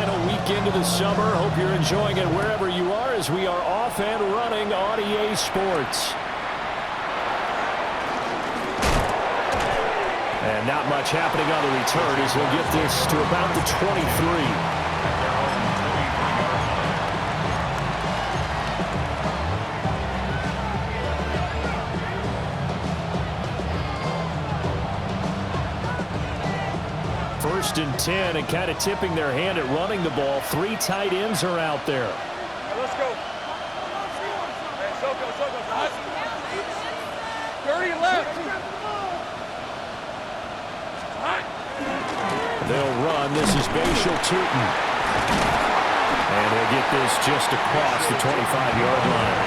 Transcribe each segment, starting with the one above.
final weekend of the summer. Hope you're enjoying it wherever you are as we are off and running on EA Sports. And not much happening on the return as he'll get this to about the 23. First and 10, and kind of tipping their hand at running the ball. 3 tight ends are out there. Let's go. Hey, so go. 30 left. They'll run. This is Bashal Tootin. And he'll get this just across the 25-yard line.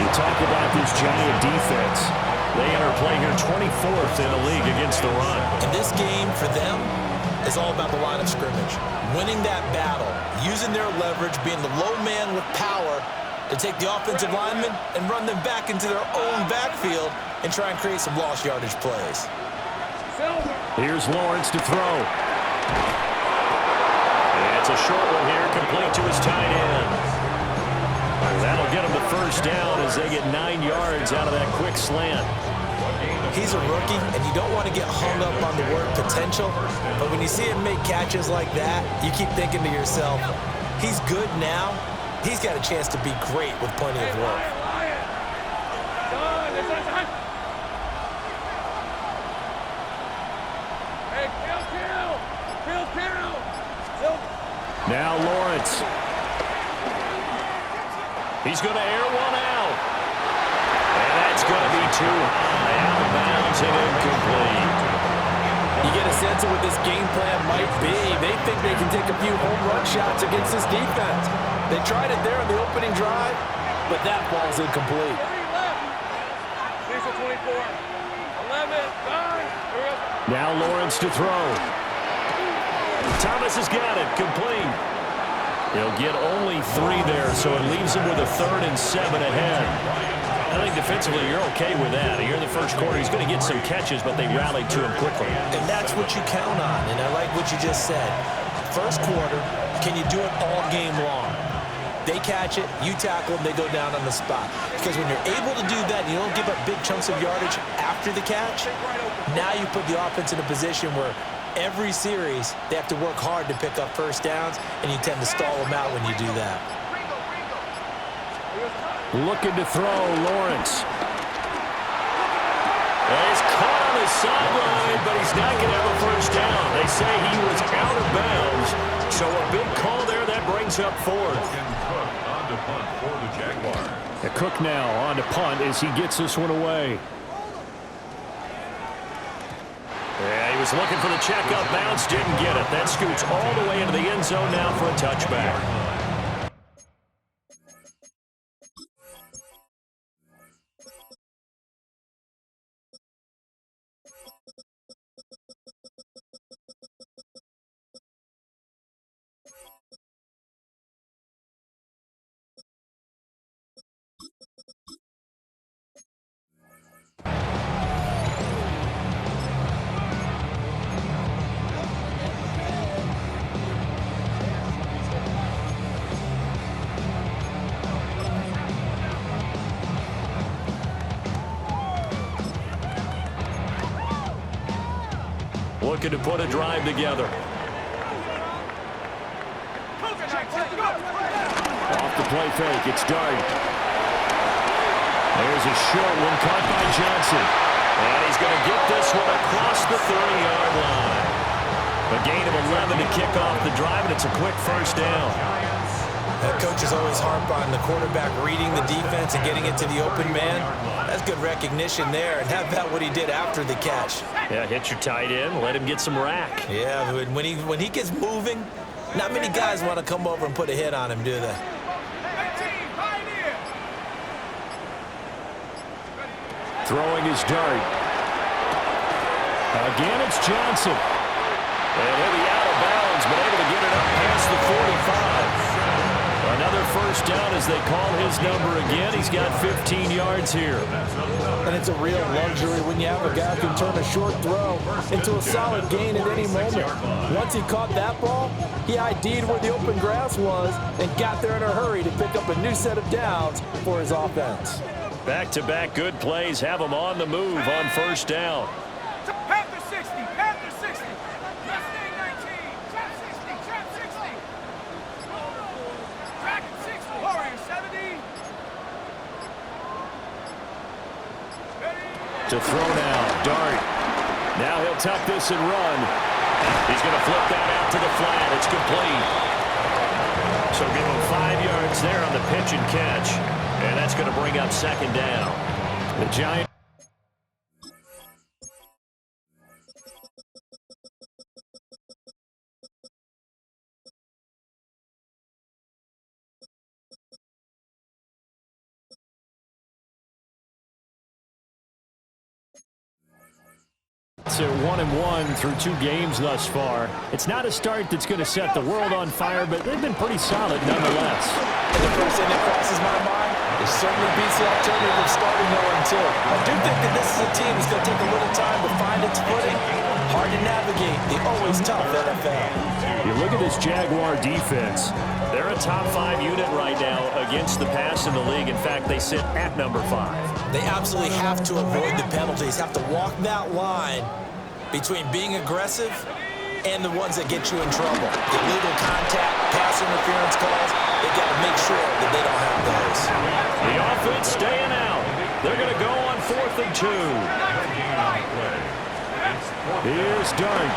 You talk about this giant defense. They enter play here 24th in the league against the run. And this game for them is all about the line of scrimmage. Winning that battle, using their leverage, being the low man with power to take the offensive linemen and run them back into their own backfield and try and create some lost yardage plays. Here's Lawrence to throw. It's a short one here, complete to his tight end. That'll get him the first down as they get 9 yards out of that quick slant. He's a rookie, and you don't want to get hung up on the word potential, but when you see him make catches like that, you keep thinking to yourself, he's good now. He's got a chance to be great with plenty of work. Now Lawrence. He's going to air one out. And that's going to be too high. Out of bounds and incomplete. You get a sense of what this game plan might be. They think they can take a few home run shots against this defense. They tried it there on the opening drive, but that ball's incomplete. 24, 11, 5. Now Lawrence to throw. Thomas has got it. Complete. He'll get only 3 there, so it leaves him with a 3rd and 7 ahead. I think defensively you're okay with that. Here in the first quarter, he's going to get some catches, but they rallied to him quickly. And that's what you count on, and I like what you just said. First quarter, can you do it all game long? They catch it, you tackle them, they go down on the spot. Because when you're able to do that and you don't give up big chunks of yardage after the catch, now you put the offense in a position where every series, they have to work hard to pick up first downs, and you tend to stall them out when you do that. Looking to throw, Lawrence. He's caught on the sideline, but he's not going to have a first down. They say he was out of bounds, so a big call there. That brings up 4th. Cook now on to punt as he gets this one away. Yeah, he was looking for the checkup bounce, didn't get it. That scoots all the way into the end zone now for a touchback. Looking to put a drive together. Off the play fake, it's Dart. There's a short one caught by Johnson. And he's going to get this one across the 30-yard line. A gain of 11 to kick off the drive, and it's a quick first down. That coach is always harp on the quarterback reading the defense and getting it to the open man. That's good recognition there, and how about what he did after the catch? Yeah, hit your tight end, let him get some rack. Yeah, when he gets moving, not many guys want to come over and put a hit on him, do they? Throwing his Dart. Again, it's Johnson. And he'll be out of bounds, but able to get it up past the 45. Another first down as they call his number again. He's got 15 yards here. And it's a real luxury when you have a guy who can turn a short throw into a solid gain at any moment. Once he caught that ball, he ID'd where the open grass was and got there in a hurry to pick up a new set of downs for his offense. Back-to-back good plays have him on the move on first down. Panther 60, Panther 60. Mustang 19, Trap 60, Trap 60. Dragon 60, Warrior 70. To throw now, Dart. Now he'll tuck this and run. He's going to flip that out to the flat. It's complete. So give him 5 yards there on the pitch and catch. And that's going to bring up second down. The Giants. It's 1-1 through 2 games thus far. It's not a start that's going to set the world on fire, but they've been pretty solid nonetheless. And the first thing that crosses my mind is certainly beats the alternative of starting 0-2. I do think that this is a team that's going to take a little time to find its footing. Hard to navigate the always tough NFL. You look at this Jaguar defense. They're a top 5 unit right now against the pass in the league. In fact, they sit at number 5. They absolutely have to avoid the penalties, have to walk that line between being aggressive and the ones that get you in trouble. The illegal contact, pass interference calls, they got to make sure that they don't have those. The offense staying out. They're going to go on 4th and 2. Here's Dart.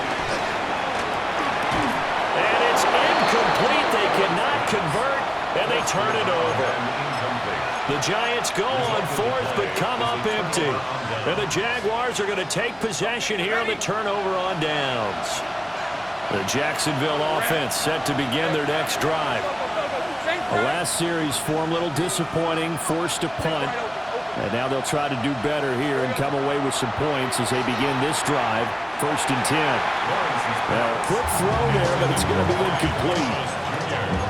And it's incomplete. They cannot convert, and they turn it over. The Giants go on 4th, but come up empty. And the Jaguars are going to take possession here on the turnover on downs. The Jacksonville offense set to begin their next drive. The last series form a little disappointing, forced to punt. And now they'll try to do better here and come away with some points as they begin this drive. 1st and 10. Well, quick throw there, but it's going to be incomplete.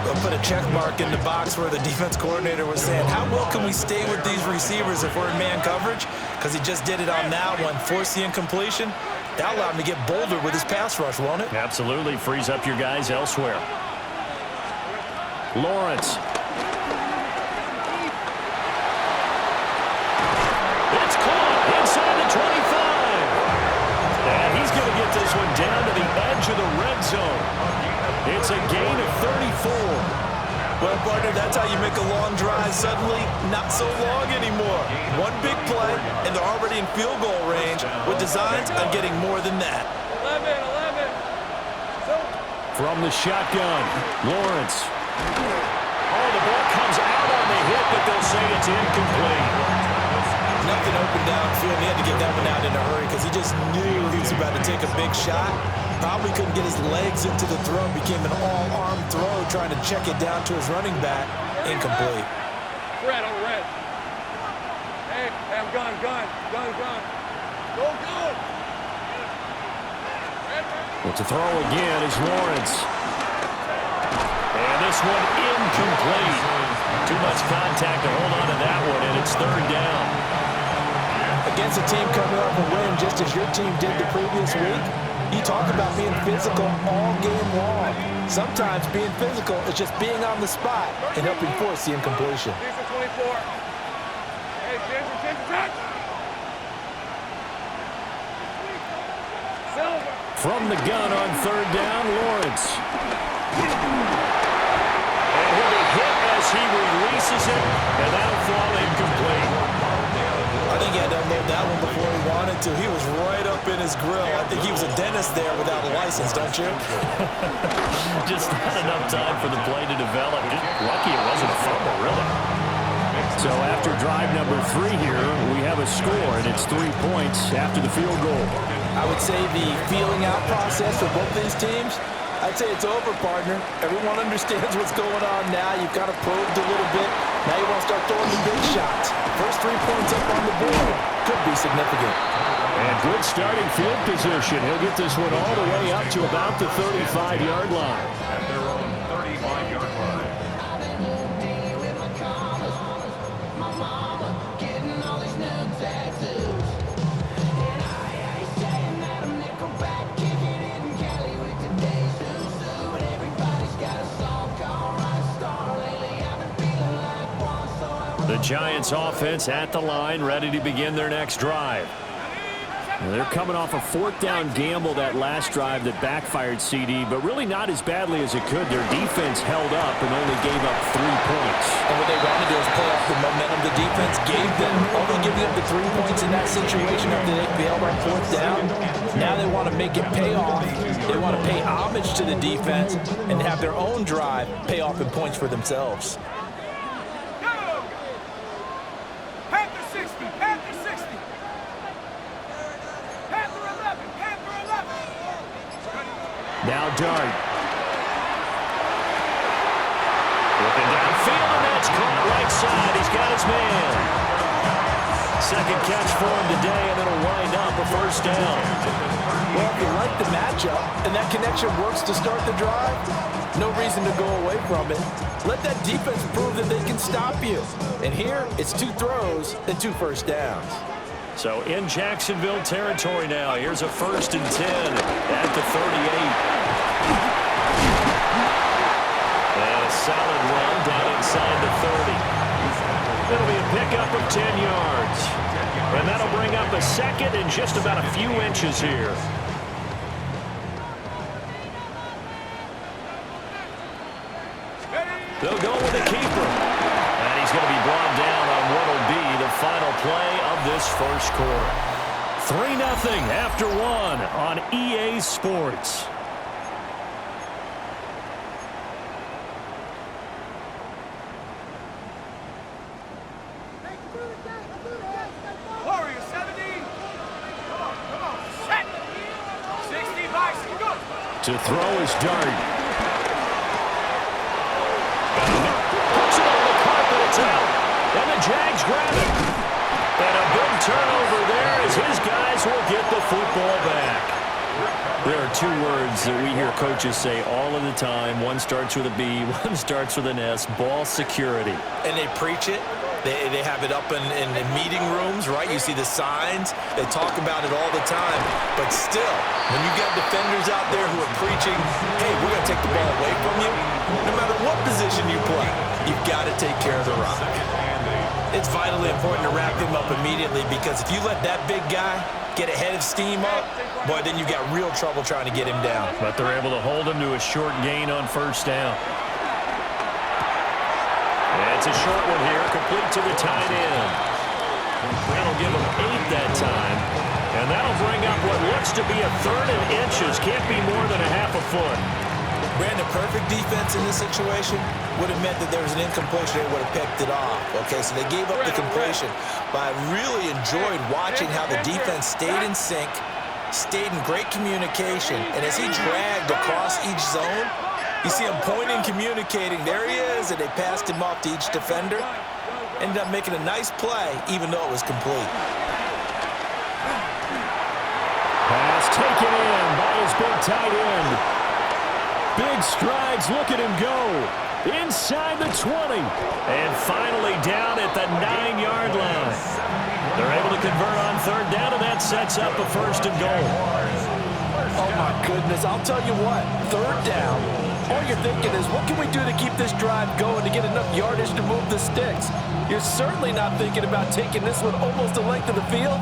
They'll put a check mark in the box where the defense coordinator was saying, how well can we stay with these receivers if we're in man coverage? Because he just did it on that one, forced the incompletion. That allowed him to get bolder with his pass rush, won't it? Absolutely. Frees up your guys elsewhere. Lawrence. It's caught inside the 25. And he's going to get this one down to the edge of the red zone. It's a gain of 34. Well, partner, that's how you make a long drive suddenly not so long anymore. One big play, and they're already in field goal range with designs on getting more than that. 11. From the shotgun, Lawrence. Oh, the ball comes out on the hit, but they'll say it's incomplete. Nothing open downfield. He had to get that one out in a hurry because he just knew he was about to take a big shot. Probably couldn't get his legs into the throw. Became an all-arm throw trying to check it down to his running back. Incomplete. Red on red. Hey, I'm gun. Go. Well, to throw again is Lawrence. And this one incomplete. Too much contact to hold on to that one, and it's 3rd down. Against a team coming off a win just as your team did the previous week, you talk about being physical all game long. Sometimes being physical is just being on the spot and helping force the incompletion. 24. Hey, Ginger. Silver. From the gun on 3rd down, Lawrence. And he'll be hit as he releases it, and that'll fall incomplete. I think he had to unload that one before he wanted to. He was right up in his grill. I think he was a dentist there without a license, don't you? Just not enough time for the play to develop. Just lucky it wasn't a fumble, really. So after drive number 3 here, we have a score, and it's 3 points after the field goal. I would say the feeling out process for both these teams, I'd say it's over, partner. Everyone understands what's going on now. You've kind of probed a little bit. Now you want to start throwing the big shots. First 3 points up on the board could be significant. And good starting field position. He'll get this one all the way up to about the 35-yard line. At their own 35-yard line. Giants offense at the line, ready to begin their next drive. And they're coming off a fourth-down gamble that last drive that backfired, CD, but really not as badly as it could. Their defense held up and only gave up 3 points. And what they wanted to do is play off the momentum the defense gave them, only giving up the 3 points in that situation after they bailed on fourth down. Now they want to make it pay off. They want to pay homage to the defense and have their own drive pay off in points for themselves. Panther 60, Panther 60. Panther 11, Panther 11. Now Dart. Looking downfield, and that's caught right side. He's got his man. Second catch for him today, and it'll wind up a first down. Well, if you like the matchup and that connection works to start the drive, no reason to go away from it. Let that defense prove that they can stop you. And here, it's 2 throws and 2 first downs. So in Jacksonville territory now. Here's a 1st and 10 at the 38. And a solid run down inside the 30. It'll be a pickup of 10 yards. And that'll bring up a second and just about a few inches here. They'll go with the keeper. And he's going to be brought down on what will be the final play of this first quarter. 3-0 after 1 on EA Sports. Warrior 70. Come on, set. 60, Bison, go. To throw his Dart. Puts it on the carpet, it's out. And the Jags grab it. And a big turnover there as his guys will get the football back. There are 2 words that we hear coaches say all of the time. One starts with a B, one starts with an S. Ball security. And they preach it. They have it up in meeting rooms, right? You see the signs. They talk about it all the time. But still, when you got defenders out there who are preaching, hey, we're going to take the ball away from you, no matter what position you play, you've got to take care of the rock. It's vitally important to wrap him up immediately because if you let that big guy get a head of steam up, boy, then you've got real trouble trying to get him down. But they're able to hold him to a short gain on first down. It's a short one here, complete to the tight end. That'll give him 8 that time. And that'll bring up what looks to be a 3rd and inches. Can't be more than a half a foot. Brandon, perfect defense in this situation would have meant that there was an incompletion. They would have picked it off. Okay, so they gave up the completion. But I really enjoyed watching how the defense stayed in sync, stayed in great communication. And as he dragged across each zone, you see him pointing, communicating. There he is, and they passed him off to each defender. Ended up making a nice play, even though it was complete. Pass taken in by his big tight end. Big strides, look at him go. Inside the 20. And finally down at the 9-yard line. They're able to convert on 3rd down, and that sets up a 1st and goal. Oh, my goodness. I'll tell you what, 3rd down, all you're thinking is, what can we do to keep this drive going to get enough yardage to move the sticks? You're certainly not thinking about taking this one almost the length of the field,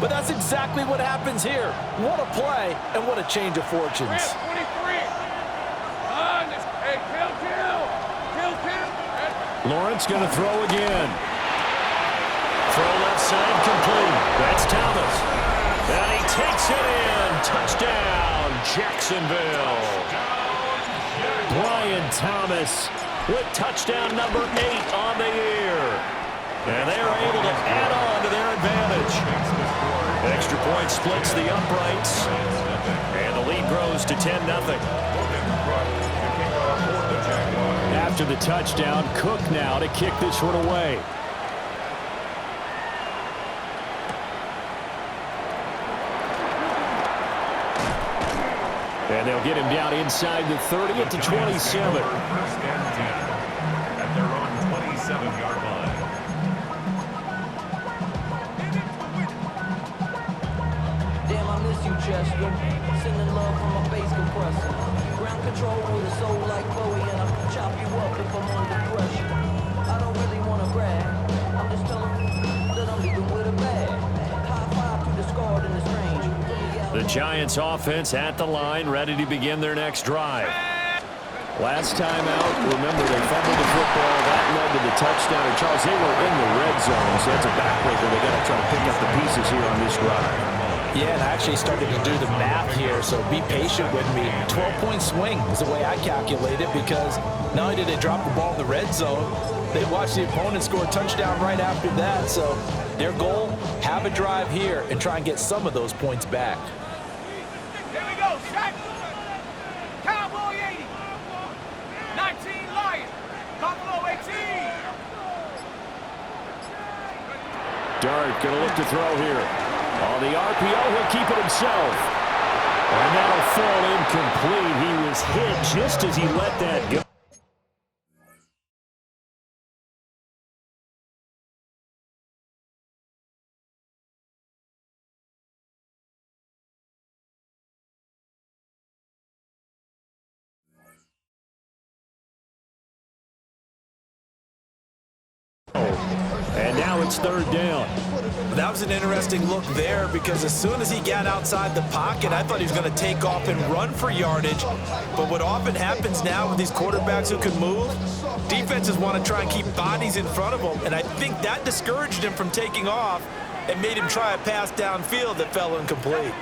but that's exactly what happens here. What a play, and what a change of fortunes. 23. Hey, kill. Lawrence going to throw again. Throw left side complete. That's Thomas. And he takes it in. Touchdown, Jacksonville. Brian Thomas with touchdown number 8 on the year. And they are able to add on to their advantage. Extra point splits the uprights. And the lead grows to 10-0. After the touchdown, Cook now to kick this one away. And they'll get him down inside the 30 at the 27. First and 10 at their own 27-yard line. Damn, I miss you, Chester. Sending love from my bass compressor. Ground control with a soul like Bowie, and I can chop you up if I'm under pressure. I don't really want to brag. I'm The Giants offense at the line, ready to begin their next drive. Last time out, remember, they fumbled the football. That led to the touchdown. And Charles, they were in the red zone, so that's a backbreaker. They got to try to pick up the pieces here on this drive. Yeah, and I actually started to do the math here, so be patient with me. 12-point swing is the way I calculate it, because not only did they drop the ball in the red zone, they watched the opponent score a touchdown right after that. So their goal, have a drive here and try and get some of those points back. Here we go, Shaq. Cowboy 80. 19 Lion. Buffalo 18. Dart going to look to throw here. On the RPO, he'll keep it himself. And that'll fall incomplete. He was hit just as he let that go. And now it's third down. That was an interesting look there, because as soon as he got outside the pocket, I thought he was going to take off and run for yardage. But what often happens now with these quarterbacks who can move, defenses want to try and keep bodies in front of them. And I think that discouraged him from taking off and made him try a pass downfield that fell incomplete.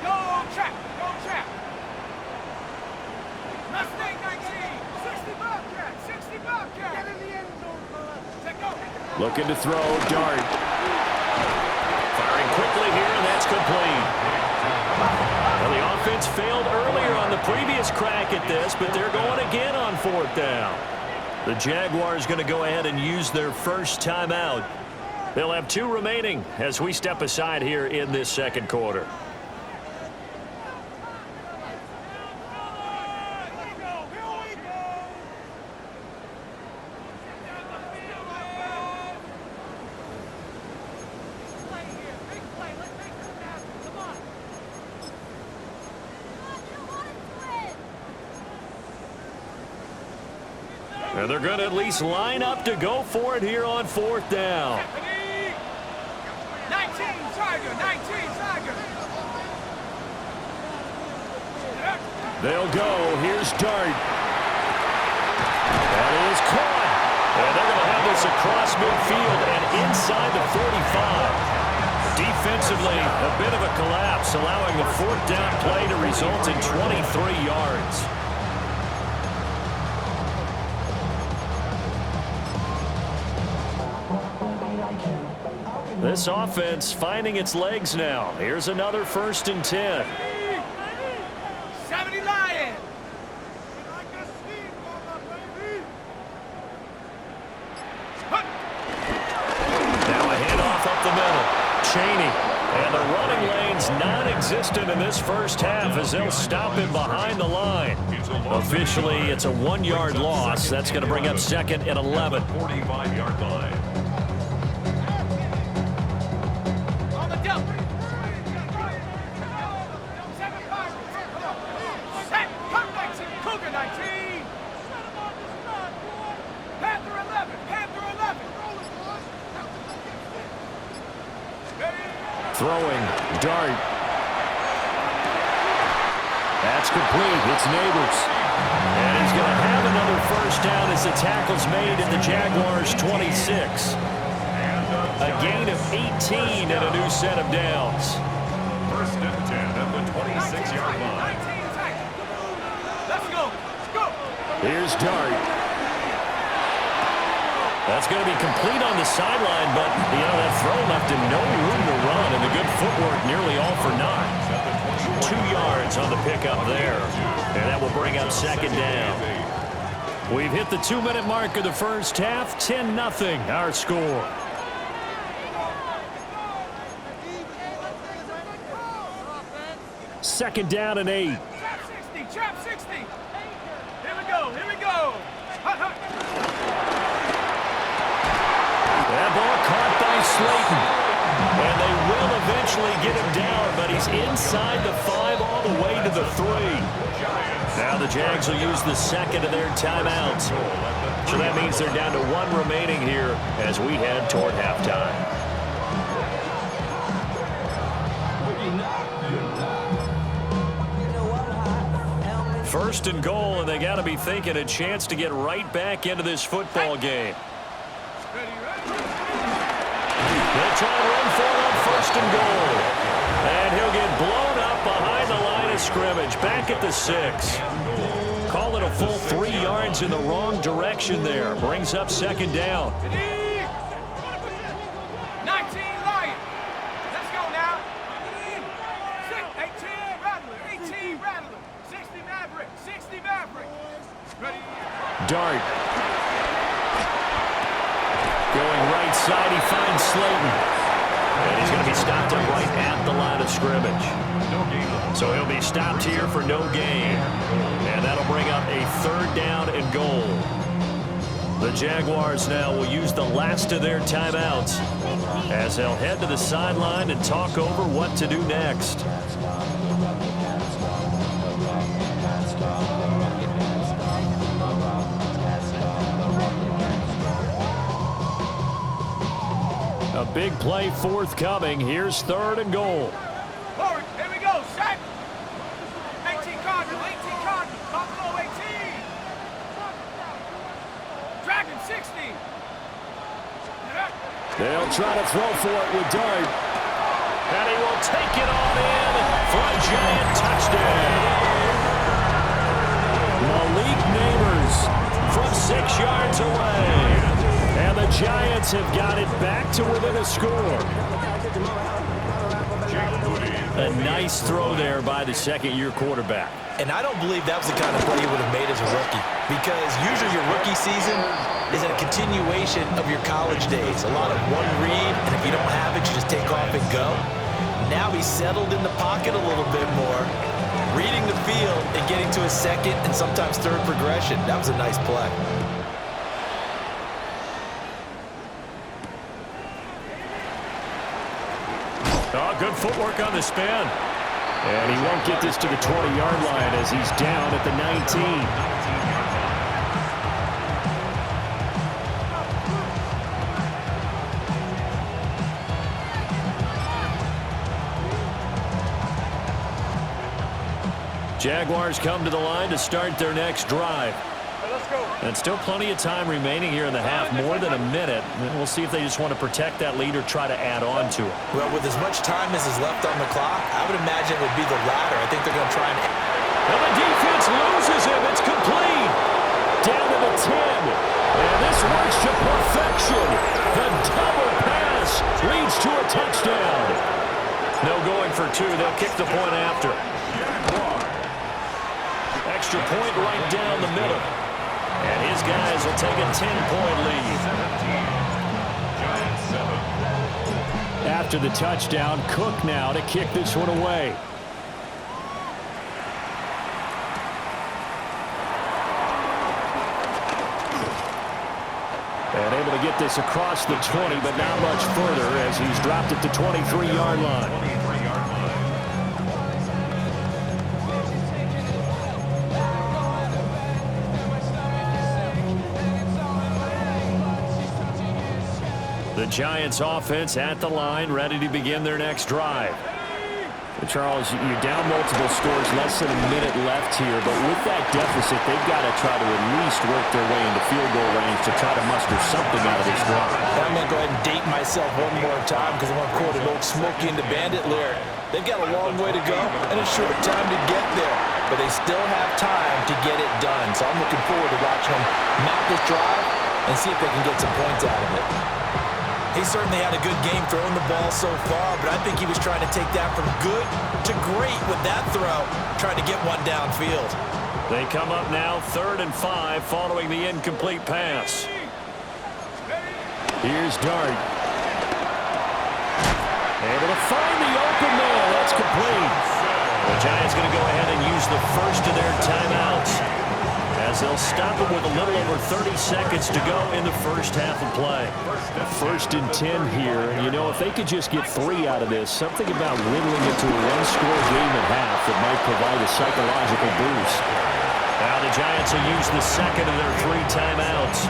Go, Chap. Go, Chap. Mustang 19. 60 Bobcat. 60 Bobcat. Get in the end zone, brother. Take go. Looking to throw, Dart. Firing quickly here, and that's complete. Well, the offense failed earlier on the previous crack at this, but they're going again on fourth down. The Jaguars going to go ahead and use their first timeout. They'll have 2 remaining as we step aside here in this second quarter. And they're going to at least line up to go for it here on fourth down. 19 Tiger. 19 Tiger. They'll go. Here's Dart. That is caught. And they're going to have this across midfield and inside the 45. Defensively, a bit of a collapse, allowing the fourth down play to result in 23 yards. This offense finding its legs now. Here's another 1st and 10. 70 Lion. Now a handoff up the middle. Cheney. And the running lane's non-existent in this first half as they'll stop him behind the line. Officially, it's a 1-yard loss. That's going to bring up 2nd and 11. 45-yard line. Throwing, Dart. That's complete. It's Neighbors. And he's going to have another first down as the tackle's made at the Jaguars' 26. A gain of 18 and a new set of downs. 1st and 10 at the 26-yard line. Let's go. Go. Here's Dart. That's going to be complete on the sideline, but, that throw left him no room to run, and the good footwork nearly all for naught. 2 yards on the pickup there, and that will bring up 2nd down. We've hit the 2-minute mark of the first half, 10-0 our score. Second down and 8. Trap 60. Here we go. Here we go. Hut, hut. That ball caught by Slayton. And they will eventually get him down, but he's inside the 5 all the way to the 3. Now the Jags will use the 2nd of their timeouts. So that means they're down to 1 remaining here as we head toward halftime. First and goal, and they got to be thinking a chance to get right back into this football game. They'll try to run for it on first and goal. And he'll get blown up behind the line of scrimmage, back at the 6. Call it a full 3 yards in the wrong direction there. Brings up second down. 19 Lion. Let's go now. 18 Rattler. 18 Rattler. 60 Maverick. 60 Maverick. Ready? Dart. Going right side, he finds Slayton. And he's going to be stopped up right at the line of scrimmage. So he'll be stopped here for no gain. And that'll bring up a 3rd down and goal. The Jaguars now will use the last of their timeouts as they'll head to the sideline and talk over what to do next. A big play forthcoming. Here's 3rd and goal. Forward. Here we go. Set. 18 Cardinal. 18 Cardinal. Buffalo 18. Dragon 60. They'll try to throw for it with Dart. And he will take it on in for a giant touchdown. Malik Neighbors from 6 yards away. And the Giants have got it back to within a score. A nice throw there by the second-year quarterback. And I don't believe that was the kind of play he would have made as a rookie, because usually your rookie season is a continuation of your college days. A lot of one read, and if you don't have it, you just take off and go. Now he's settled in the pocket a little bit more, reading the field and getting to his second and sometimes third progression. That was a nice play. Oh, good footwork on the spin. And he won't get this to the 20-yard line as he's down at the 19. Jaguars come to the line to start their next drive. And still plenty of time remaining here in the half, more than a minute. And we'll see if they just want to protect that lead or try to add on to it. Well, with as much time as is left on the clock, I would imagine it would be the latter. I think they're going to try and... And the defense loses him. It's complete. Down to the 10. And this works to perfection. The double pass leads to a touchdown. No going for 2. They'll kick the point after. Extra point right down the middle. And his guys will take a 10-point lead. After the touchdown, Cook now to kick this one away. And able to get this across the 20, but not much further as he's dropped at the 23-yard line. The Giants offense at the line, ready to begin their next drive. Charles, you're down multiple scores, less than a minute left here, but with that deficit, they've got to try to at least work their way into field goal range to try to muster something out of this drive. I'm going to go ahead and date myself one more time because I want to quote an old Smokey and the Bandit lyric. They've got a long way to go and a short time to get there, but they still have time to get it done. So I'm looking forward to watching them map this drive and see if they can get some points out of it. He certainly had a good game throwing the ball so far, but I think he was trying to take that from good to great with that throw, trying to get one downfield. They come up now 3rd and 5 following the incomplete pass. Here's Dart. Able to find the open man. That's complete. The Giants going to go ahead and use the first of their timeouts as they'll stop it with a little over 30 seconds to go in the first half of play. 1st and 10 here. And, you know, if they could just get 3 out of this, something about whittling it to a one-score game at half that might provide a psychological boost. Now the Giants will use the second of their 3 timeouts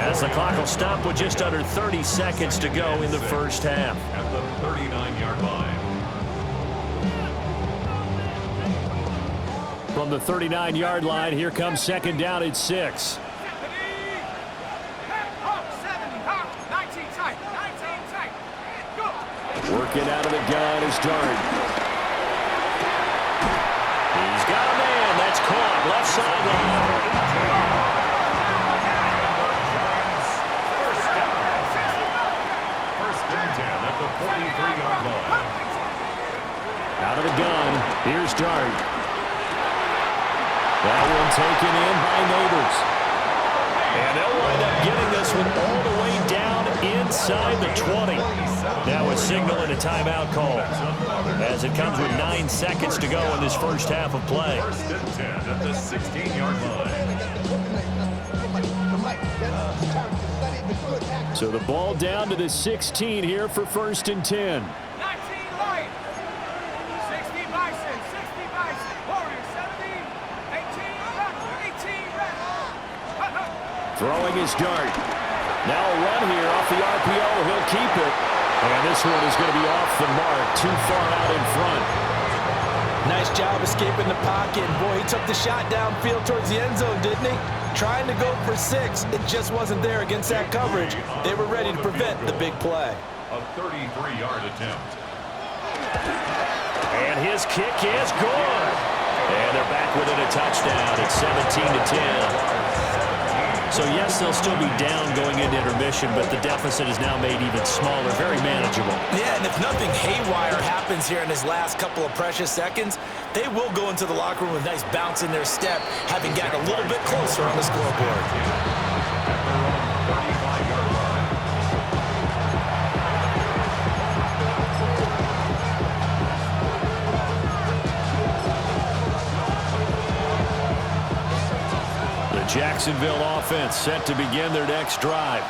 as the clock will stop with just under 30 seconds to go in the first half. At the 39-yard line. From the 39-yard line, here comes second down at 6. Working out of the gun is Dart. He's got a man. That's caught. Left sideline. First and 10 at the 43-yard line. Out of the gun. Here's Dart. That one taken in by Neighbors. And they'll wind up getting this one all the way down inside the 20. Now a signal and a timeout call as it comes with 9 seconds to go in this first half of play. First and 10 at the 16-yard line. So the ball down to the 16 here for first and 10. 19 Lions, 60 Bison, 60 Bison, Warriors 70, 18 Red, 18 Red. Throwing his Dart. Now a run here off the RPO. He'll keep it. And this one is going to be off the mark. Too far out in front. Nice job escaping the pocket. Boy, he took the shot downfield towards the end zone, didn't he? Trying to go for 6. It just wasn't there against that coverage. They were ready to prevent the big play. A 33-yard attempt. And his kick is good. And they're back within a touchdown. It's 17-10. So, yes, they'll still be down going into intermission, but the deficit is now made even smaller, very manageable. Yeah, and if nothing haywire happens here in his last couple of precious seconds, they will go into the locker room with a nice bounce in their step, having gotten a little bit closer on the scoreboard. At their own 35-yard line. Jacksonville offense set to begin their next drive.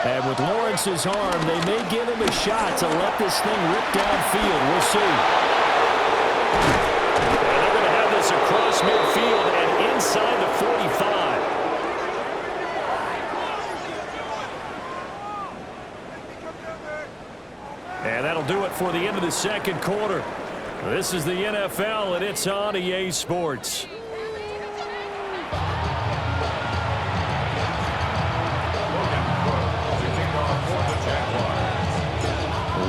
And with Lawrence's arm, they may give him a shot to let this thing rip downfield. We'll see. And they're going to have this across midfield and inside the 45. And that'll do it for the end of the second quarter. This is the NFL, and it's on EA Sports.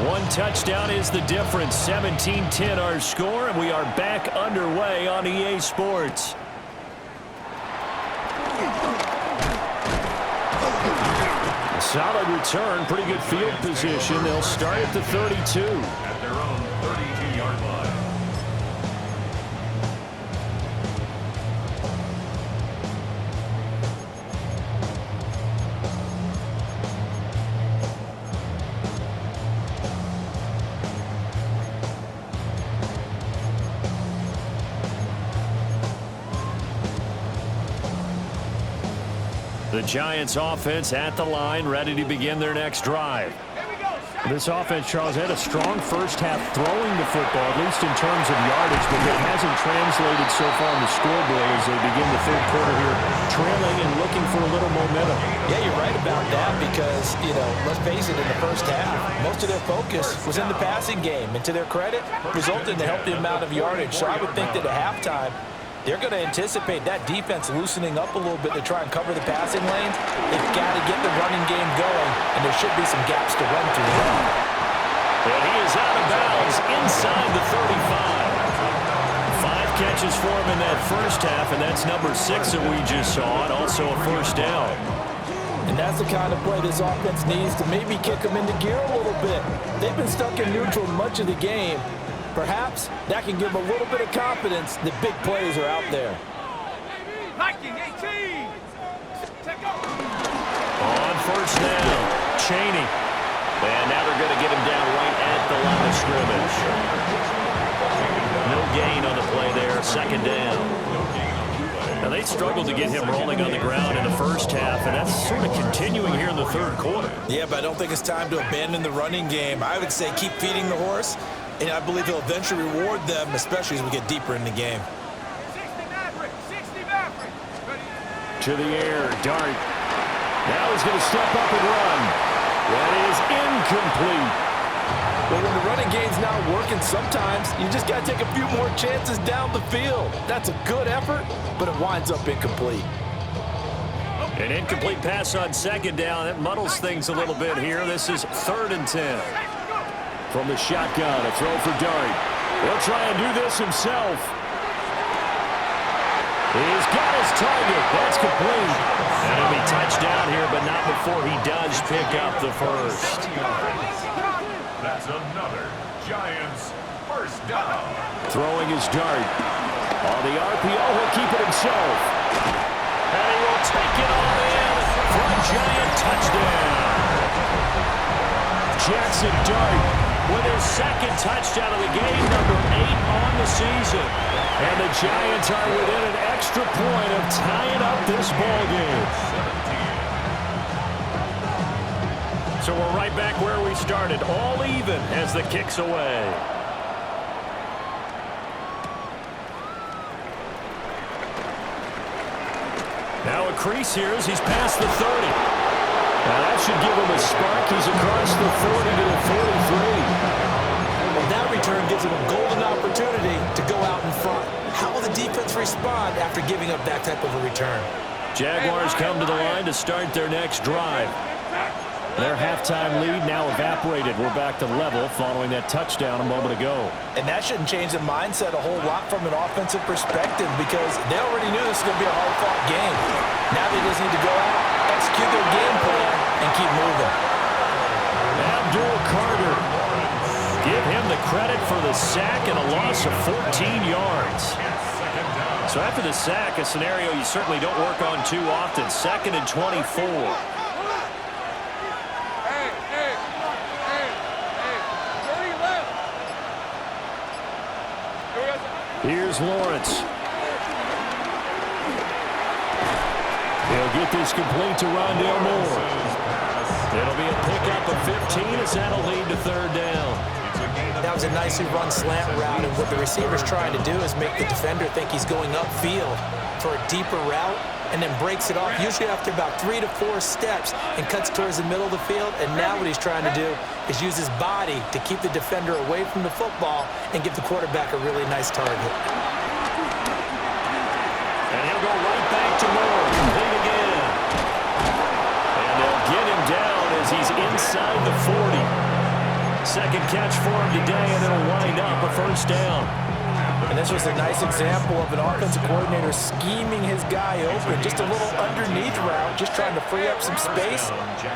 One touchdown is the difference. 17-10 our score, and we are back underway on EA Sports. A solid return, pretty good field position. They'll start at the 32. At their own 32-yard line. The Giants offense at the line, ready to begin their next drive. This offense, Charles, had a strong first half throwing the football, at least in terms of yardage, but it hasn't translated so far on the scoreboard as they begin the third quarter here, trailing and looking for a little momentum. Yeah, you're right about that because, let's face it, in the first half, most of their focus was in the passing game. And to their credit, resulted in a healthy amount of yardage. So I would think that at halftime, they're going to anticipate that defense loosening up a little bit to try and cover the passing lanes. They've got to get the running game going, and there should be some gaps to run through. And he is out of bounds inside the 35. 5 catches for him in that first half, and that's number 6 that we just saw, and also a first down. And that's the kind of play this offense needs to maybe kick them into gear a little bit. They've been stuck in neutral much of the game. Perhaps that can give a little bit of confidence that big plays are out there. Viking 18. Take over. On first down, Chaney. And now they're going to get him down right at the line of scrimmage. No gain on the play there, second down. Now they struggled to get him rolling on the ground in the first half, and that's sort of continuing here in the third quarter. Yeah, but I don't think it's time to abandon the running game. I would say keep feeding the horse. And I believe he'll eventually reward them, especially as we get deeper in the game. 60 Maverick, 60 Maverick. Ready? To the air, Dart. Now he's going to step up and run. That is incomplete. But when the running game's not working, sometimes you just got to take a few more chances down the field. That's a good effort, but it winds up incomplete. An incomplete pass on second down. It muddles things a little bit here. This is 3rd and 10. From the shotgun, a throw for Dart. He'll try and do this himself. He's got his target. That's complete. And it'll be touchdown here, but not before he does pick up the first. That's another Giants first down. Throwing his Dart. On the RPO, he'll keep it himself. And he will take it all in for a Giant touchdown. Jackson Dart with his 2nd touchdown of the game, number 8 on the season. And the Giants are within an extra point of tying up this ballgame. So we're right back where we started, all even as the kick's away. Now a crease here as he's past the 30. Now that should give him a spark. He's across the 40 to the 43. Well, that return gives him a golden opportunity to go out in front. How will the defense respond after giving up that type of a return? Jaguars come to the line to start their next drive. Their halftime lead now evaporated. We're back to level following that touchdown a moment ago. And that shouldn't change the mindset a whole lot from an offensive perspective because they already knew this was going to be a hard-fought game. Now they just need to go out, execute their game plan, and keep moving. Abdul Carter. Give him the credit for the sack and a loss of 14 yards. So after the sack, a scenario you certainly don't work on too often. 2nd and 24. Here's Lawrence. He'll get this complete to Rondale Moore. It'll be a pickup of 15 as that'll lead to 3rd down. That was a nicely run slant route, and what the receiver's trying to do is make the defender think he's going upfield for a deeper route and then breaks it off, usually after about 3 to 4 steps, and cuts towards the middle of the field. And now what he's trying to do is use his body to keep the defender away from the football and give the quarterback a really nice target. And he'll go right back to Moore, complete again. And they'll get him down as he's inside the 40. 2nd catch for him today, and it'll wind up a 1st down. And this was a nice example of an offensive coordinator scheming his guy open. Just a little underneath route, just trying to free up some space,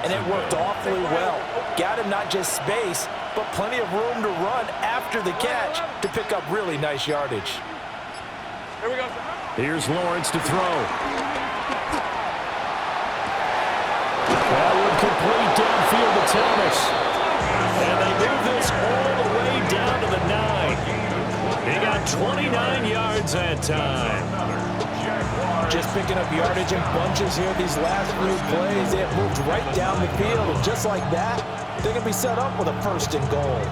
and it worked awfully well. Got him not just space, but plenty of room to run after the catch to pick up really nice yardage. Here we go. Here's Lawrence to throw. That would complete downfield to Thomas. And they move this all the way down to the 9. He got 29 yards that time. Just picking up yardage in bunches here these last few plays. They have moved right down the field, and just like that, they're going to be set up with a 1st and goal.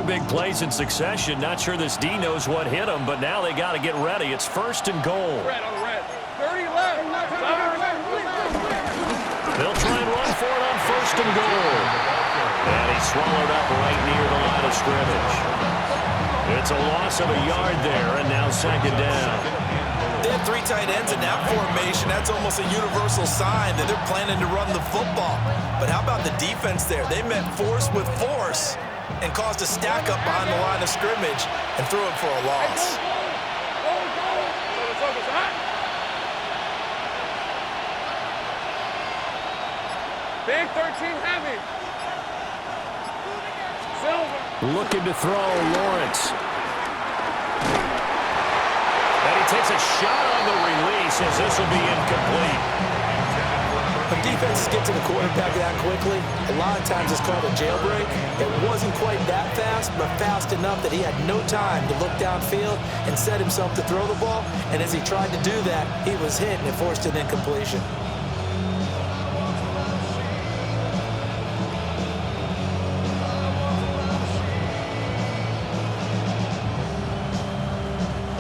Big plays in succession. Not sure this D knows what hit him, but now they got to get ready. It's 1st and goal. Red on the red. 30 left. They'll try and run for it on 1st and goal. And he's swallowed up right near the line of scrimmage. It's a loss of a yard there, and now 2nd down. They have 3 tight ends in that formation. That's almost a universal sign that they're planning to run the football. But how about the defense there? They met force with force and caused a stack up behind the line of scrimmage and threw it for a loss. Big 13 heavy. Silver. Looking to throw, Lawrence. And he takes a shot on the release as this will be incomplete. When defenses get to the quarterback that quickly, a lot of times it's called a jailbreak. It wasn't quite that fast, but fast enough that he had no time to look downfield and set himself to throw the ball. And as he tried to do that, he was hit and it forced an incompletion.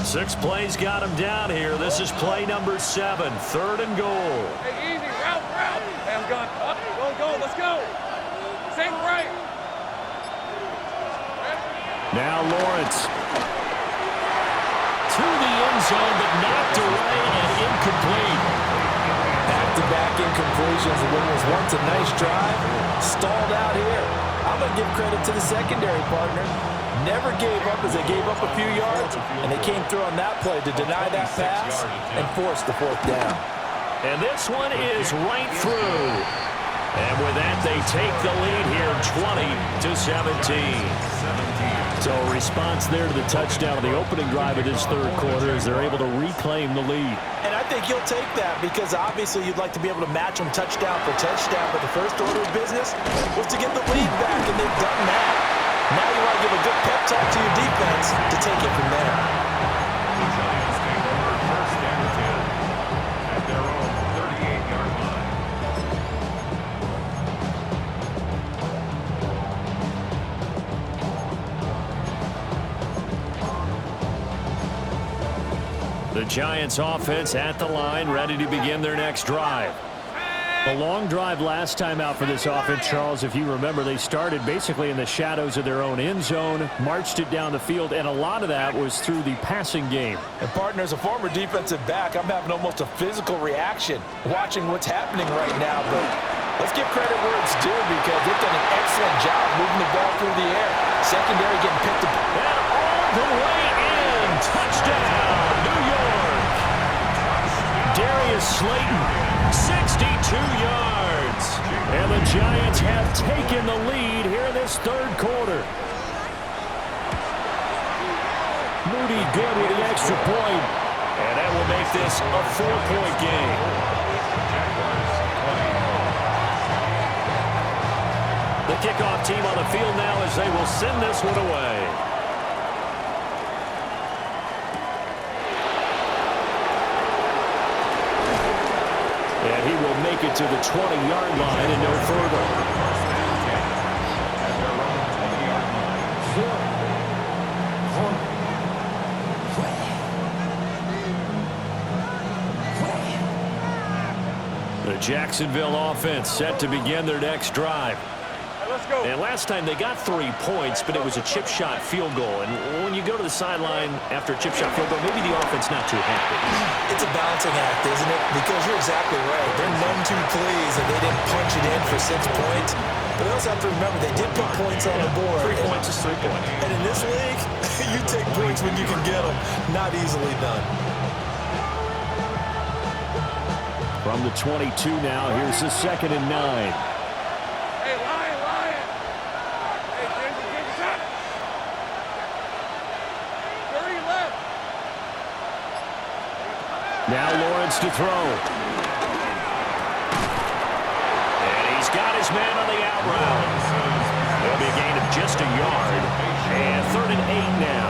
6 plays got him down here. This is play number 7, 3rd and goal. Hey, easy, route. Hey, I'm gone. Up, go, let's go. Same right. Now Lawrence. To the end zone, but knocked away and incomplete. Back-to-back incompletions. It was once a nice drive. Stalled out here. I'm going to give credit to the secondary partner. Never gave up as they gave up a few yards, and they came through on that play to deny that pass and force the 4th down. And this one is right through. And with that, they take the lead here 20-17. So a response there to the touchdown of the opening drive of this 3rd quarter as they're able to reclaim the lead. And I think you'll take that because obviously you'd like to be able to match them touchdown for touchdown, but the first order of business was to get the lead back, and they've done that. Now you want to give a good pep talk to your defense to take it from there. The Giants take over 1st and 10 at their own 38-yard line. The Giants offense at the line, ready to begin their next drive. A long drive last time out for this offense, Charles. If you remember, they started basically in the shadows of their own end zone, marched it down the field, and a lot of that was through the passing game. And, partner, as a former defensive back, I'm having almost a physical reaction watching what's happening right now. But let's give credit where it's due because they've done an excellent job moving the ball through the air. Secondary getting picked up. And all the way in. Touchdown, New York. Darius Slayton, 62 yards. And the Giants have taken the lead here in this 3rd quarter. Moody good with the extra point. And that will make this a 4-point game. The kickoff team on the field now as they will send this one away. And he will make it to the 20-yard line and no further. At their own 20-yard line. The Jacksonville offense set to begin their next drive. Let's go. And last time they got 3 points, but it was a chip shot field goal. And when you go to the sideline after a chip shot field goal, maybe the offense not too happy. It's a balancing act, isn't it? Because you're exactly right. They're none too pleased that they didn't punch it in for 6 points. But they also have to remember they did put points on the board. 3 points is 3 points. And in this league, you take points when you can get them. Not easily done. From the 22 now, here's the 2nd and 9. Now Lawrence to throw. And he's got his man on the out route. There'll be a gain of just a yard. And 3rd and 8 now.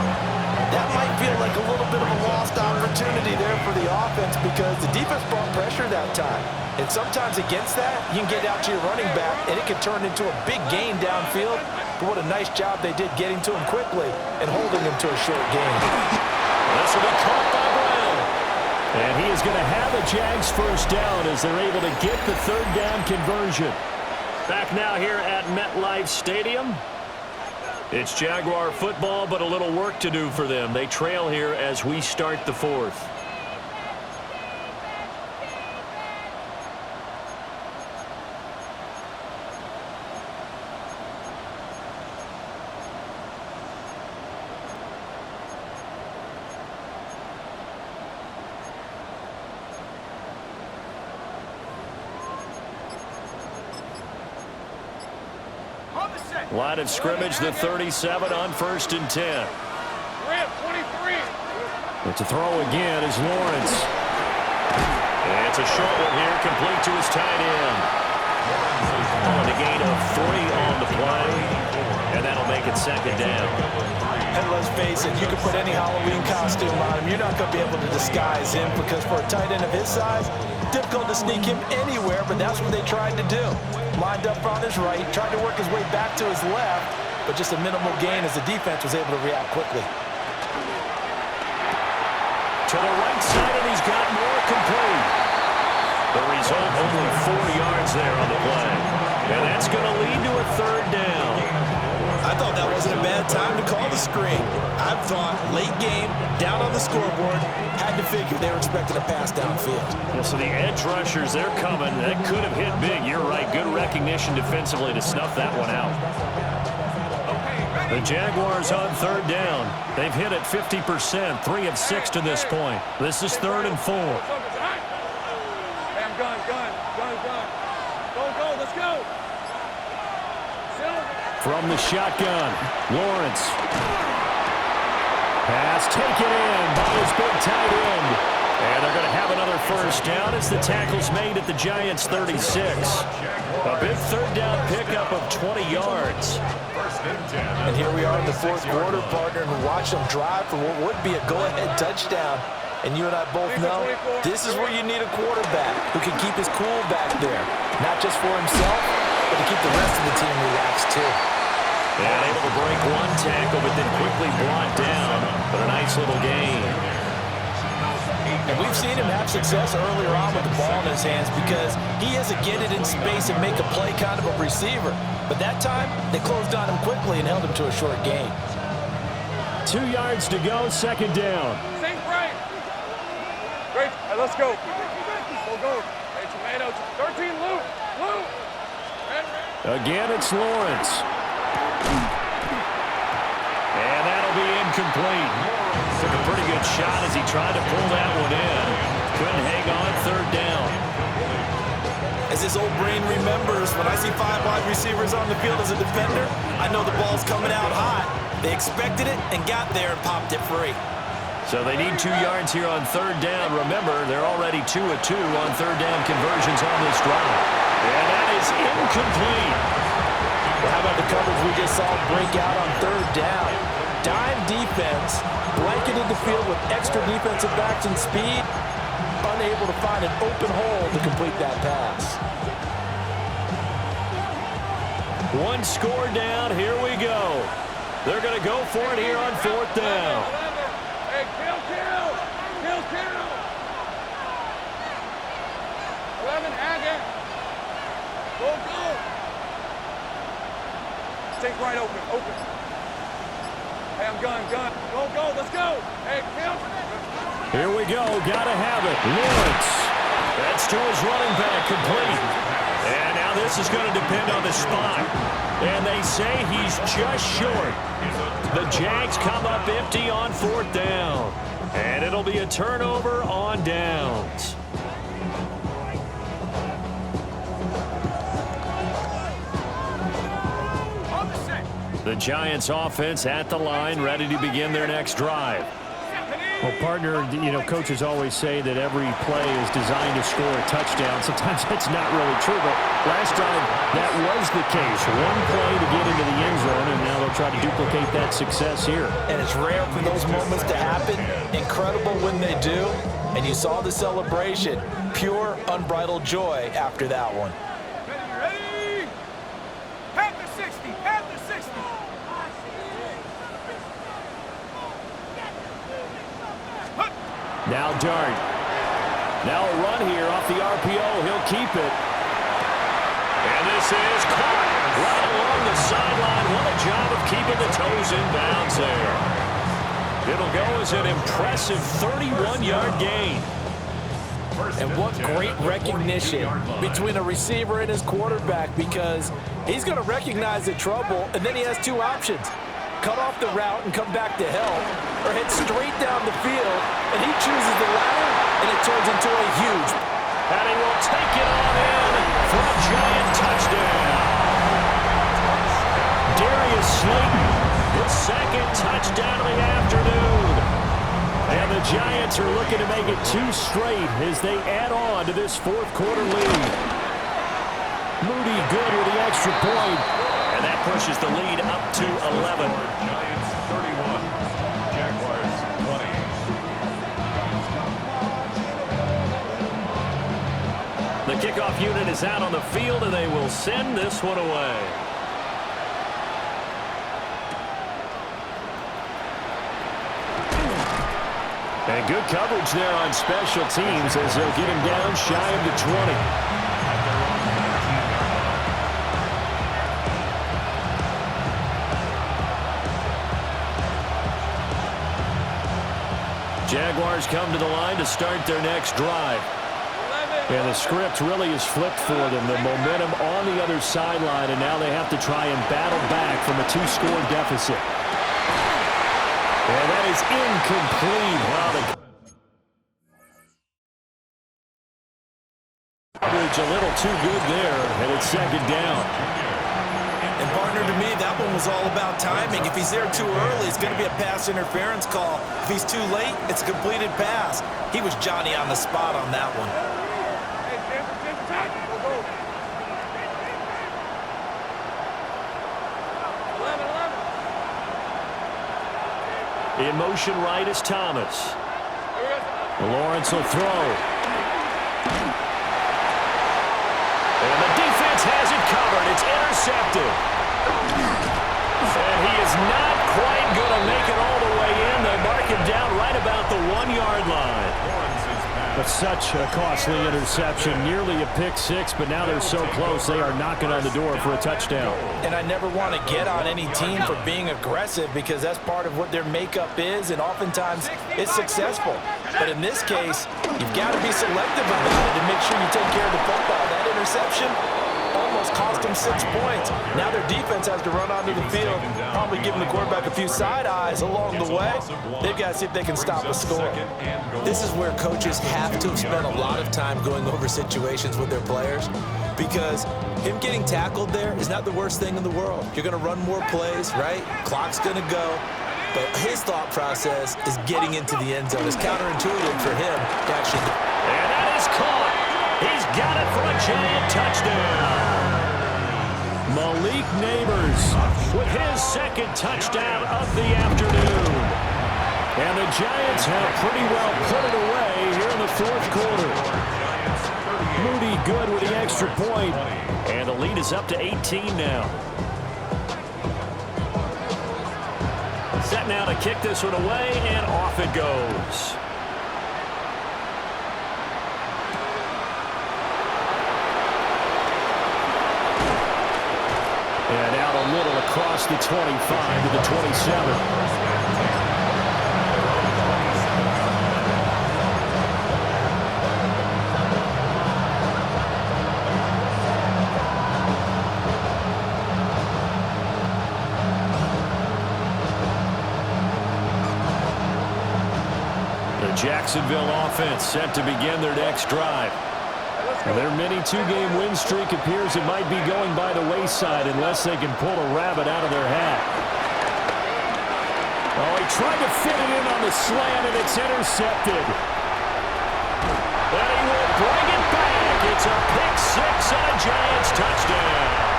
That might feel like a little bit of a lost opportunity there for the offense because the defense brought pressure that time. And sometimes against that, you can get out to your running back, and it can turn into a big gain downfield. But what a nice job they did getting to him quickly and holding him to a short gain. This will be caught by Brown. And he is going to have a Jags first down as they're able to get the 3rd down conversion. Back now here at MetLife Stadium. It's Jaguar football, but a little work to do for them. They trail here as we start the 4th. Line of scrimmage, the 37 on 1st and 10. Rip, 23. But to throw again is Lawrence. And it's a short one here, complete to his tight end. On the gain of 3 on the play. And that'll make it 2nd down. And let's face it, you can put any Halloween costume on him. You're not going to be able to disguise him because for a tight end of his size, difficult to sneak him anywhere, but that's what they tried to do. Lined up on his right, tried to work his way back to his left, but just a minimal gain as the defense was able to react quickly. To the right side, and he's got more complete. The result, only 4 yards there on the play. And that's going to lead to a third down. I thought that wasn't a bad time to call the screen. I thought late game, down on the scoreboard, had to figure they were expecting a pass downfield. Yeah, so the edge rushers, they're coming. That could have hit big. You're right. Good recognition defensively to snuff that one out. The Jaguars on third down. They've hit it 50%, 3 of 6 to this point. This is 3rd and 4. Gun. Go, let's go. From the shotgun, Lawrence. Pass taken in by his big tight end. And they're going to have another first down as the tackle's made at the Giants' 36. A big third down pickup of 20 yards. And here we are in the fourth quarter, partner, and watch them drive for what would be a go-ahead touchdown. And you and I both know this is where you need a quarterback who can keep his cool back there. Not just for himself, but to keep the rest of the team relaxed too. And able to break one tackle, but then quickly brought down. But a nice little gain. And we've seen him have success earlier on with the ball in his hands because he is a get it in space and make a play kind of a receiver. But that time, they closed on him quickly and held him to a short gain. 2 yards to go, second down. Think right. Great. Right, let's go. Go. Hey, tomato. 13, Lou. Again, it's Lawrence. And that'll be incomplete. Took a pretty good shot as he tried to pull that one in. Couldn't hang on, third down. As his old brain remembers, when I see 5 wide receivers on the field as a defender, I know the ball's coming out hot. They expected it and got there and popped it free. So they need 2 yards here on third down. Remember, they're already 2 of 2 on third down conversions on this drive. And that is incomplete. Well, how about the coverage we just saw break out on third down? Dime defense, blanketed the field with extra defensive backs and speed, unable to find an open hole to complete that pass. One score down, here we go. They're going to go for it here on fourth down. Hey, kill. 11, Haggett. Go. Take right open. Hey, I'm gun. Go, let's go. Hey, kill. Here we go, gotta have it. Lawrence. That's to his running back, complete. And now this is going to depend on the spot. And they say he's just short. The Jags come up empty on fourth down. And it'll be a turnover on downs. The Giants offense at the line, ready to begin their next drive. Well, partner, coaches always say that every play is designed to score a touchdown. Sometimes that's not really true, but last drive, that was the case. One play to get into the end zone, and now they'll try to duplicate that success here. And it's rare for those moments to happen. Incredible when they do. And you saw the celebration. Pure, unbridled joy after that one. Ready? Panther 60. Now Dart. Now a run here off the RPO. He'll keep it. And this is caught right along the sideline. What a job of keeping the toes in bounds there. It'll go as an impressive 31-yard gain. And what great recognition between a receiver and his quarterback, because he's going to recognize the trouble, and then he has 2 options. Cut off the route and come back to help, or head straight down the field, and he chooses the latter, and it turns into a huge. And he will take it on in for a giant touchdown. Darius Slayton, his second touchdown of the afternoon. And the Giants are looking to make it 2 straight as they add on to this fourth quarter lead. Moody good with the extra point. And that pushes the lead up to 11. Giants 31, Jaguars 20. The kickoff unit is out on the field, and they will send this one away. And good coverage there on special teams as they'll get him down shy of the 20. Jaguars come to the line to start their next drive. And the script really is flipped for them. The momentum on the other sideline, and now they have to try and battle back from a 2-score deficit. And that is incomplete. Wow, the coverage a little too good there, and it's second down. And partner, to me, that one was all about timing. If he's there too early, it's going to be a pass interference call. If he's too late, it's a completed pass. He was Johnny on the spot on that one. In motion right is Thomas. Lawrence will throw. And the defense has it covered. It's intercepted. And he is not quite going to make it all the way in. They mark him down right about the 1-yard line. But such a costly interception. Nearly a pick-6, but now they're so close they are knocking on the door for a touchdown. And I never want to get on any team for being aggressive because that's part of what their makeup is, and oftentimes it's successful. But in this case, you've got to be selective about it to make sure you take care of the football. That interception almost cost them 6 points. Now their defense has to run onto the field, probably giving the quarterback a few side eyes along the way. They've got to see if they can stop the score. This is where coaches have to spend a lot of time going over situations with their players, because him getting tackled there is not the worst thing in the world. You're going to run more plays, right? Clock's going to go. But his thought process is getting into the end zone. It's counterintuitive for him to actually. And that is caught. He's got it for a giant touchdown. Malik Neighbors with his second touchdown of the afternoon. And the Giants have pretty well put it away here in the fourth quarter. Moody good with the extra point. And the lead is up to 18 now. Set now to kick this one away, and off it goes. And out a little across the 25 to the 27. The Jacksonville offense set to begin their next drive. Their mini 2-game win streak appears it might be going by the wayside unless they can pull a rabbit out of their hat. Oh, he tried to fit it in on the slant, and it's intercepted. And he will bring it back. It's a pick-6 and a Giants touchdown.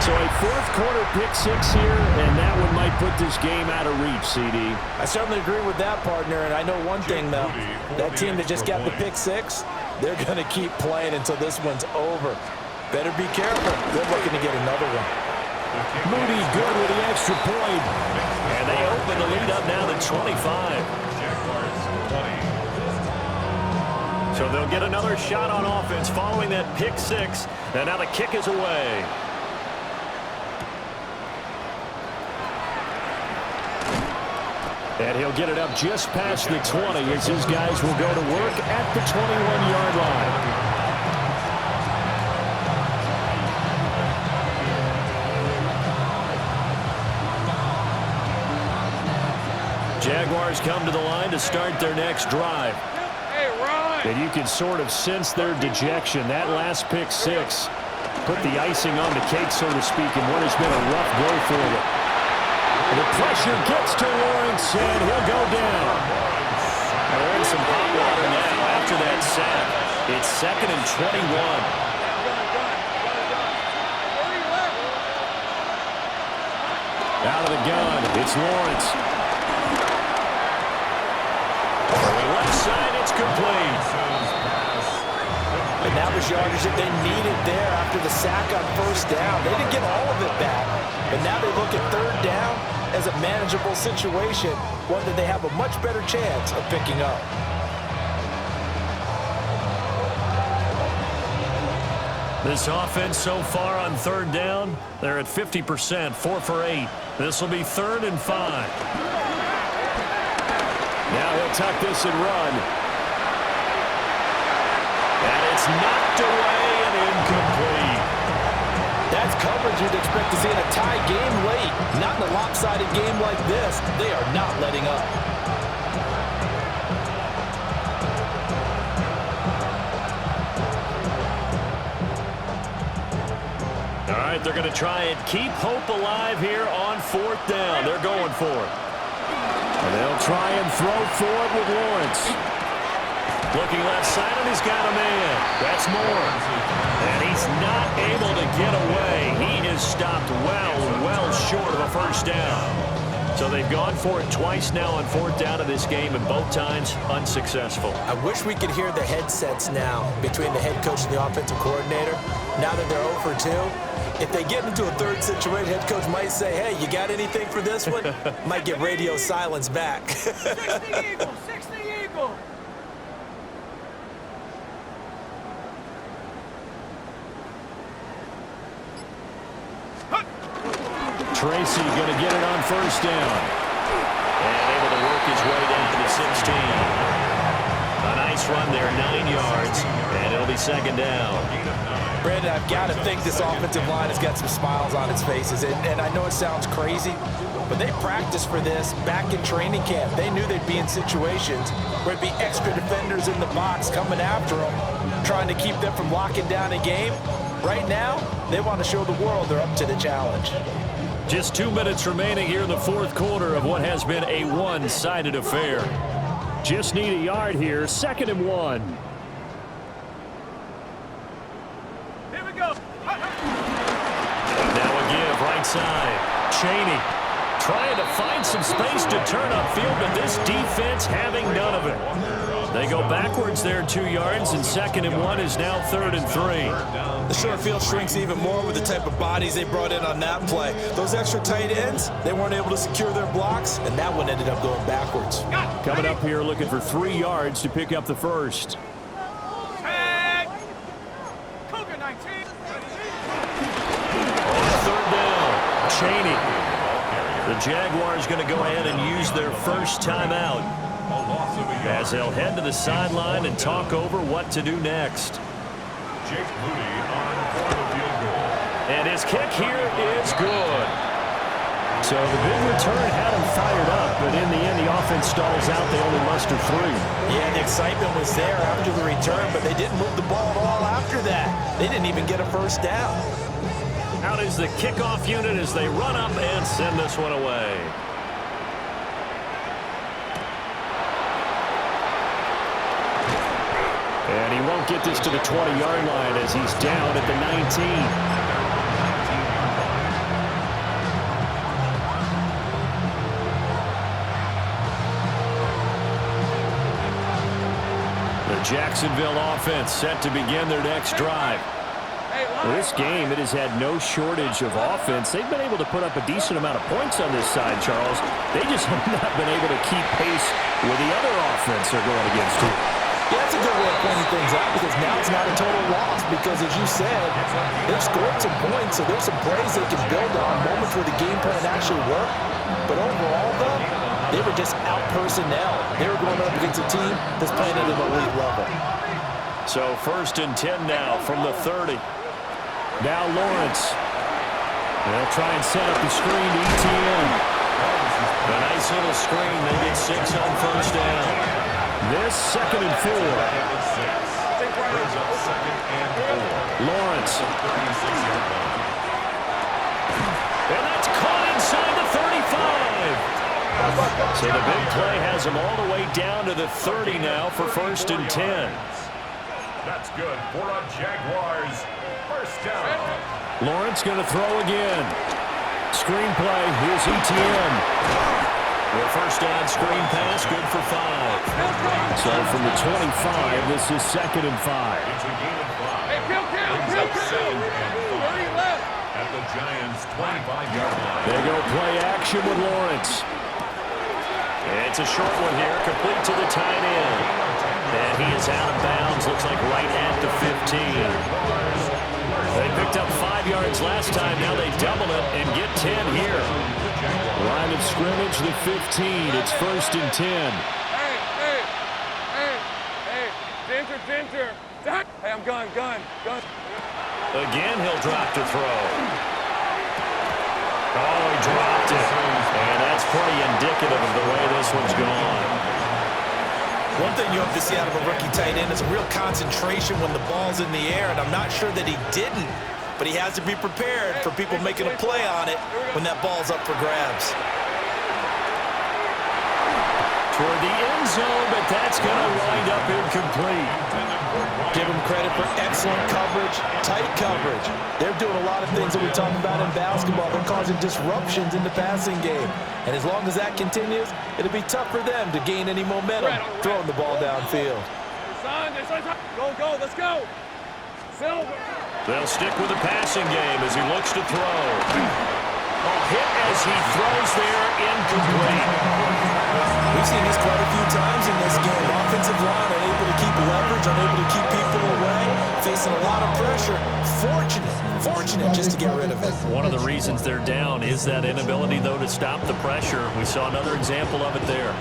So a fourth-quarter pick-6 here, and that one might put this game out of reach, CD. I certainly agree with that, partner, and I know one thing, though. That team that just got the pick-6, they're going to keep playing until this one's over. Better be careful. They're looking to get another one. Moody good with the extra point. And they open the lead up now to 25. So they'll get another shot on offense following that pick-6, and now the kick is away. And he'll get it up just past the 20 as his guys will go to work at the 21-yard line. Jaguars come to the line to start their next drive. And you can sort of sense their dejection. That last pick-6 put the icing on the cake, so to speak, in what has been a rough go for them. The pressure gets to Lawrence, and he'll go down. They're in some hot water now after that sack. It's 2nd and 21. Out of the gun, it's Lawrence. Left side, it's complete. And that was yardage that they needed there after the sack on first down. They didn't get all of it back, but now they look at third down, as a manageable situation, one that they have a much better chance of picking up. This offense so far on third down, they're at 50%, 4 for 8. This will be 3rd and 5. Now he'll tuck this and run. And it's knocked away and incomplete. That's coverage you'd expect to see in a tie game late. Not in a lopsided game like this. They are not letting up. All right, they're going to try and keep hope alive here on 4th down. They're going for it. And they'll try and throw for it with Lawrence. Looking left side, and he's got a man. That's Moore. And he's not able to get away. He is stopped well short of a first down. So they've gone for it twice now on 4th down of this game, and both times unsuccessful. I wish we could hear the headsets now between the head coach and the offensive coordinator. Now that they're 0 for 2, if they get into a third situation, head coach might say, hey, you got anything for this one? Might get radio silence back. 60 Eagle, 60 Eagle. Tracy going to get it on 1st down. And able to work his way down to the 16. A nice run there, 9 yards. And it'll be 2nd down. Brandon, I've got to think this offensive line has got some smiles on its faces. And I know it sounds crazy, but they practiced for this back in training camp. They knew they'd be in situations where it'd be extra defenders in the box coming after them, trying to keep them from locking down a game. Right now, they want to show the world they're up to the challenge. Just 2 minutes remaining here in the 4th quarter of what has been a one-sided affair. Just need a yard here, 2nd and 1. Here we go. Now a give, right side. Chaney trying to find some space to turn upfield, but this defense having none of it. They go backwards there 2 yards, and 2nd and 1 is now 3rd and 3. The short field shrinks even more with the type of bodies they brought in on that play. Those extra tight ends, they weren't able to secure their blocks, and that one ended up going backwards. Coming up here looking for 3 yards to pick up the first. Tag. Cougar 19. On 3rd down, Chaney. The Jaguars going to go ahead and use their first timeout as they'll head to the sideline and talk over what to do next. Jake Moody on for the field goal. And his kick here is good. So the big return had him fired up, but in the end, the offense stalls out. They only muster 3. Yeah, the excitement was there after the return, but they didn't move the ball at all after that. They didn't even get a first down. Out is the kickoff unit as they run up and send this one away. And he won't get this to the 20-yard line as he's down at the 19. The Jacksonville offense set to begin their next drive. Well, this game, it has had no shortage of offense. They've been able to put up a decent amount of points on this side, Charles. They just have not been able to keep pace with the other offense they're going against here. Yeah, that's a good way of pointing things out because now it's not a total loss because, as you said, they've scored some points, so there's some plays they can build on, moments where the game plan actually worked. But overall, though, they were just out-personnel. They were going up against a team that's playing at an elite level. So 1st and 10 now from the 30. Now Lawrence. They'll try and set up the screen to ETN. A nice little screen. They get 6 on 1st down. This 2nd and 4. Lawrence. And that's caught inside the 35. So the big play has him all the way down to the 30 now for 1st and 10. That's good for a Jaguars. First down. Lawrence going to throw again. Screen play. Here's ETN. The first down screen pass, good for 5. So from the 25, this is 2nd and 5. It's a gain of 5. Hey, kill. Brings up 2nd and 5 at the Giants' 25-yard line. They go play action with Lawrence. It's a short one here, complete to the tight end. And he is out of bounds, looks like right at the 15. They picked up 5 yards last time, now they double it and get 10 here. Line of scrimmage, the 15. It's 1st and 10. Dinter. Hey, I'm gun. Again, he'll drop to throw. Oh, he dropped it. And that's pretty indicative of the way this one's gone. One thing you hope to see out of a rookie tight end is a real concentration when the ball's in the air, and I'm not sure that he didn't, but he has to be prepared for people making a play on it when that ball's up for grabs. Toward the end zone, but that's going to wind up incomplete. Give him credit for excellent coverage, tight coverage. They're doing a lot of things that we talk about in basketball. They're causing disruptions in the passing game. And as long as that continues, it'll be tough for them to gain any momentum throwing the ball downfield. Go, let's go. Silver. They'll stick with the passing game as he looks to throw. A hit as he throws there, incomplete. We've seen this quite a few times in this game. Offensive line unable to keep leverage, unable to keep people away, facing a lot of pressure. Fortunate just to get rid of it. One of the reasons they're down is that inability, though, to stop the pressure. We saw another example of it there.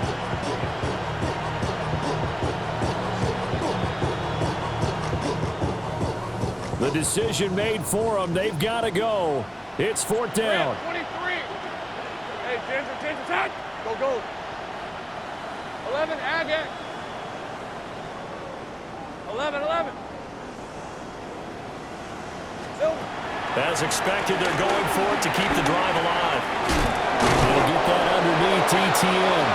The decision made for them. They've got to go. It's 4th down. 23. Hey, Ginger, touch. Go. 11, Agate. 11. Silver. As expected, they're going for it to keep the drive alive. They'll get that underneath ETN.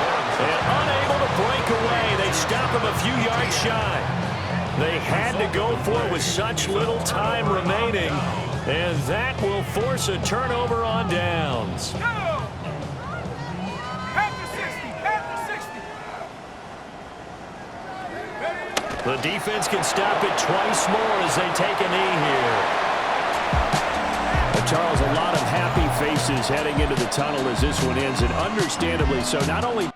And unable to break away. They stop him a few yards shy. They had to go for it with such little time remaining. And that will force a turnover on downs. Go. The defense can stop it twice more as they take a knee here. Charles, a lot of happy faces heading into the tunnel as this one ends, and understandably so. Not only